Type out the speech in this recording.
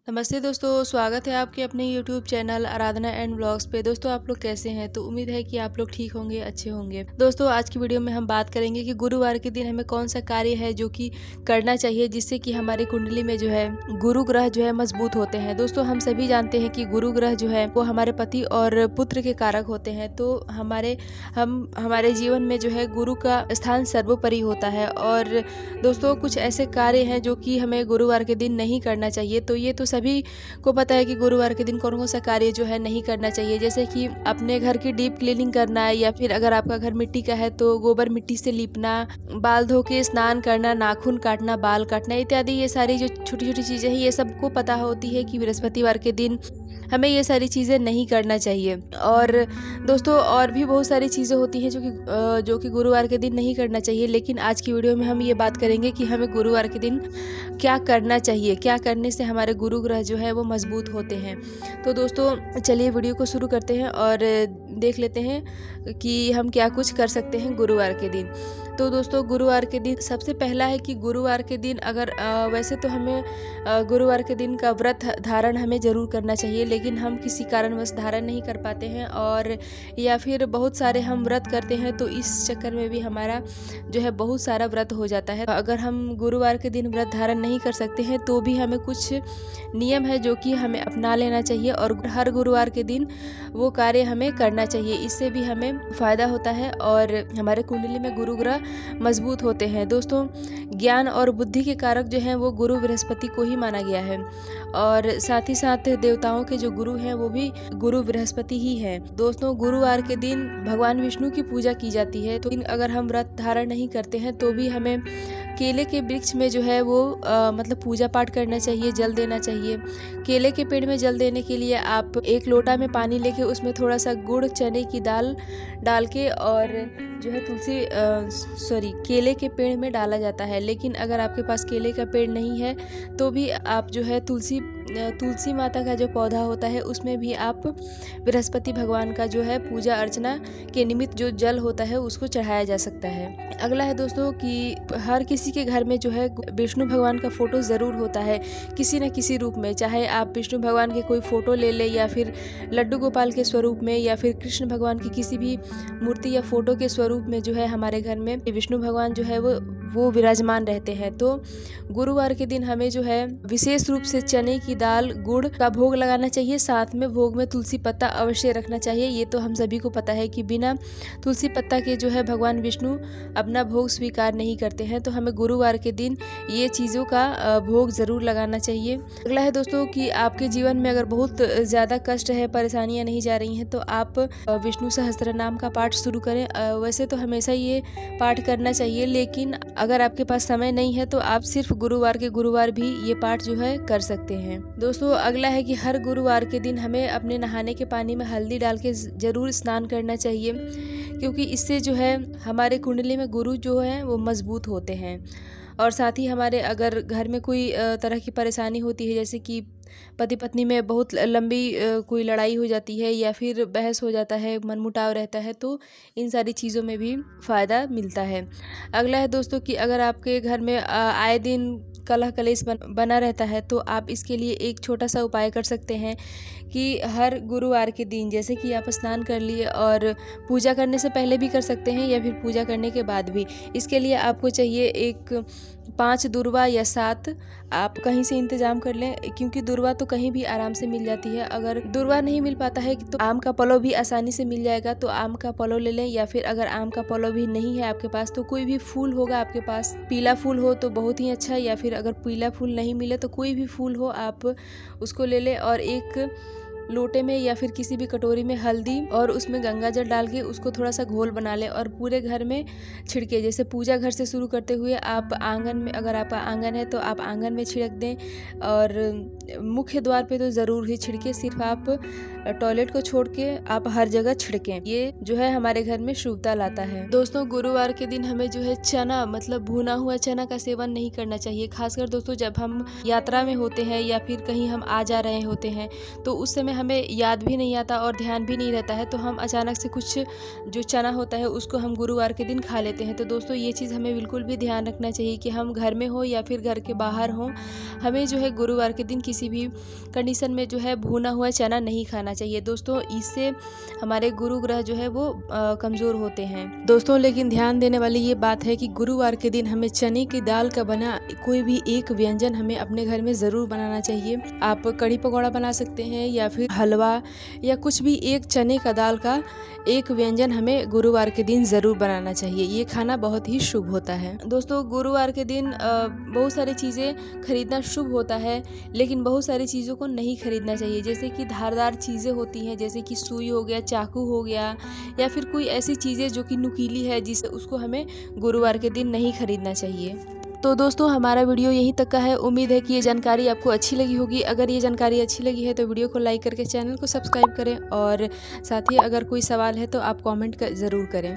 नमस्ते दोस्तों, स्वागत है आपके अपने YouTube channel Aradhana and vlogs पे। दोस्तों आप लोग कैसे हैं? तो उम्मीद है कि आप लोग ठीक होंगे, अच्छे होंगे। दोस्तों आज की वीडियो में हम बात करेंगे कि गुरुवार के दिन हमें कौन सा कार्य है जो कि करना चाहिए जिससे कि हमारी कुंडली में जो है गुरु ग्रह जो है मजबूत होते हैं। दोस्तों हम सभी जानते हैं कि गुरु ग्रह जो है वो हमारे पति और पुत्र के कारक होते हैं। तो हमारे जीवन में जो है गुरु का स्थान सर्वोपरि होता है। और दोस्तों कुछ ऐसे कार्य हैं जो कि हमें गुरुवार के दिन नहीं करना चाहिए। तो ये तो सभी को पता है कि गुरुवार के दिन कौन कौन सा कार्य जो है नहीं करना चाहिए, जैसे कि अपने घर की डीप क्लीनिंग करना है, या फिर अगर आपका घर मिट्टी का है तो गोबर मिट्टी से लीपना, बाल धो के स्नान करना, नाखून काटना, बाल काटना इत्यादि। ये सारी जो छोटी छोटी चीजें हैं ये सबको पता होती है कि बृहस्पतिवार के दिन हमें ये सारी चीज़ें नहीं करना चाहिए। और दोस्तों और भी बहुत सारी चीज़ें होती हैं जो कि गुरुवार के दिन नहीं करना चाहिए, लेकिन आज की वीडियो में हम ये बात करेंगे कि हमें गुरुवार के दिन क्या करना चाहिए, क्या करने से हमारे गुरु ग्रह जो है वो मजबूत होते हैं। तो दोस्तों चलिए वीडियो को शुरू करते हैं और देख लेते हैं कि हम क्या कुछ कर सकते हैं गुरुवार के दिन। तो दोस्तों गुरुवार के दिन सबसे पहला है कि गुरुवार के दिन अगर वैसे तो हमें गुरुवार के दिन का व्रत धारण हमें ज़रूर करना चाहिए, लेकिन हम किसी कारणवश धारण नहीं कर पाते हैं, और या फिर बहुत सारे हम व्रत करते हैं तो इस चक्कर में भी हमारा जो है बहुत सारा व्रत हो जाता है। अगर हम गुरुवार के दिन व्रत धारण नहीं कर सकते हैं तो भी हमें कुछ नियम है जो कि हमें अपना लेना चाहिए, और हर गुरुवार के दिन वो कार्य हमें करना चाहिए। इससे भी हमें फ़ायदा होता है और हमारे कुंडली में गुरु ग्रह मजबूत होते हैं। दोस्तों ज्ञान और बुद्धि के कारक जो हैं वो गुरु बृहस्पति को ही माना गया है, और साथ ही साथ देवताओं के जो गुरु हैं वो भी गुरु बृहस्पति ही हैं। दोस्तों गुरुवार के दिन भगवान विष्णु की पूजा की जाती है, तो अगर हम व्रत धारण नहीं करते हैं तो भी हमें केले के वृक्ष में जो है वो मतलब पूजा पाठ करना चाहिए, जल देना चाहिए। केले के पेड़ में जल देने के लिए आप एक लोटा में पानी लेके उसमें थोड़ा सा गुड़, चने की दाल डाल के और जो है केले के पेड़ में डाला जाता है। लेकिन अगर आपके पास केले का पेड़ नहीं है तो भी आप जो है तुलसी माता का जो पौधा होता है उसमें भी आप बृहस्पति भगवान का जो है पूजा अर्चना के निमित्त जो जल होता है उसको चढ़ाया जा सकता है। अगला है दोस्तों कि हर किसी के घर में जो है विष्णु भगवान का फोटो ज़रूर होता है किसी न किसी रूप में, चाहे आप विष्णु भगवान के कोई फोटो ले लें या फिर लड्डू गोपाल के स्वरूप में या फिर कृष्ण भगवान की किसी भी मूर्ति या फोटो के स्वरूप में जो है हमारे घर में विष्णु भगवान जो है वो विराजमान रहते हैं। तो गुरुवार के दिन हमें जो है विशेष रूप से चने की दाल, गुड़ का भोग लगाना चाहिए। साथ में भोग में तुलसी पत्ता अवश्य रखना चाहिए। ये तो हम सभी को पता है कि बिना तुलसी पत्ता के जो है भगवान विष्णु अपना भोग स्वीकार नहीं करते हैं, तो हमें गुरुवार के दिन ये चीज़ों का भोग ज़रूर लगाना चाहिए। अगला है दोस्तों कि आपके जीवन में अगर बहुत ज़्यादा कष्ट है, परेशानियां नहीं जा रही हैं, तो आप विष्णु सहस्त्र नाम का पाठ शुरू करें। वैसे तो हमेशा ये पाठ करना चाहिए, लेकिन अगर आपके पास समय नहीं है तो आप सिर्फ गुरुवार के गुरुवार भी ये पाठ जो है कर सकते हैं। दोस्तों अगला है कि हर गुरुवार के दिन हमें अपने नहाने के पानी में हल्दी डाल के जरूर स्नान करना चाहिए, क्योंकि इससे जो है हमारे कुंडली में गुरु जो है वो मजबूत होते हैं। और साथ ही हमारे अगर घर में कोई तरह की परेशानी होती है, जैसे कि पति पत्नी में बहुत लंबी कोई लड़ाई हो जाती है या फिर बहस हो जाता है, मनमुटाव रहता है, तो इन सारी चीज़ों में भी फ़ायदा मिलता है। अगला है दोस्तों कि अगर आपके घर में आए दिन कलह कलेश बना रहता है तो आप इसके लिए एक छोटा सा उपाय कर सकते हैं कि हर गुरुवार के दिन जैसे कि आप स्नान कर लिए और पूजा करने से पहले भी कर सकते हैं या फिर पूजा करने के बाद भी। इसके लिए आपको चाहिए एक 5 दुर्वा या 7 आप कहीं से इंतजाम कर लें, क्योंकि दुर्वा तो कहीं भी आराम से मिल जाती है। अगर दुर्वा नहीं मिल पाता है तो आम का पलो भी आसानी से मिल जाएगा, तो आम का पलो ले लें। या फिर अगर आम का पलो भी नहीं है आपके पास तो कोई भी फूल होगा आपके पास, पीला फूल हो तो बहुत ही अच्छा, या फिर अगर पीला फूल नहीं मिले तो कोई भी फूल हो आप उसको ले लें, और एक लोटे में या फिर किसी भी कटोरी में हल्दी और उसमें गंगा जल डाल के उसको थोड़ा सा घोल बना लें और पूरे घर में छिड़के। जैसे पूजा घर से शुरू करते हुए आप आंगन में, अगर आपका आंगन है तो आप आंगन में छिड़क दें, और मुख्य द्वार पे तो ज़रूर ही छिड़के, सिर्फ आप टॉयलेट को छोड़ के आप हर जगह छिड़कें। ये जो है हमारे घर में शुभता लाता है। दोस्तों गुरुवार के दिन हमें जो है चना, मतलब भुना हुआ चना का सेवन नहीं करना चाहिए। खासकर दोस्तों जब हम यात्रा में होते हैं या फिर कहीं हम आ जा रहे होते हैं तो उस समय समय हमें याद भी नहीं आता और ध्यान भी नहीं रहता है, तो हम अचानक से कुछ जो चना होता है उसको हम गुरुवार के दिन खा लेते हैं। तो दोस्तों ये चीज़ हमें बिल्कुल भी ध्यान रखना चाहिए कि हम घर में हो या फिर घर के बाहर हों, हमें जो है गुरुवार के दिन किसी भी कंडीशन में जो है भुना हुआ चना नहीं खाना चाहिए। दोस्तों इससे हमारे गुरु ग्रह जो है वो कमज़ोर होते हैं। दोस्तों लेकिन ध्यान देने वाली ये बात है कि गुरुवार के दिन हमें चने की दाल का बना कोई भी एक व्यंजन हमें अपने घर में ज़रूर बनाना चाहिए। आप कढ़ी पकौड़ा बना सकते हैं या फिर हलवा या कुछ भी एक चने का दाल का एक व्यंजन हमें गुरुवार के दिन ज़रूर बनाना चाहिए। ये खाना बहुत ही शुभ होता है। दोस्तों गुरुवार के दिन बहुत सारी चीज़ें खरीदना शुभ होता है, लेकिन बहुत सारी चीज़ों को नहीं खरीदना चाहिए। जैसे कि धारदार चीज़ें होती हैं, जैसे कि सुई हो गया, चाकू हो गया या फिर कोई ऐसी चीज़ें जो कि नुकीली है, जिसे उसको हमें गुरुवार के दिन नहीं खरीदना चाहिए। तो दोस्तों हमारा वीडियो यहीं तक का है। उम्मीद है कि ये जानकारी आपको अच्छी लगी होगी। अगर ये जानकारी अच्छी लगी है तो वीडियो को लाइक करके चैनल को सब्सक्राइब करें और साथ ही अगर कोई सवाल है तो आप कमेंट ज़रूर करें।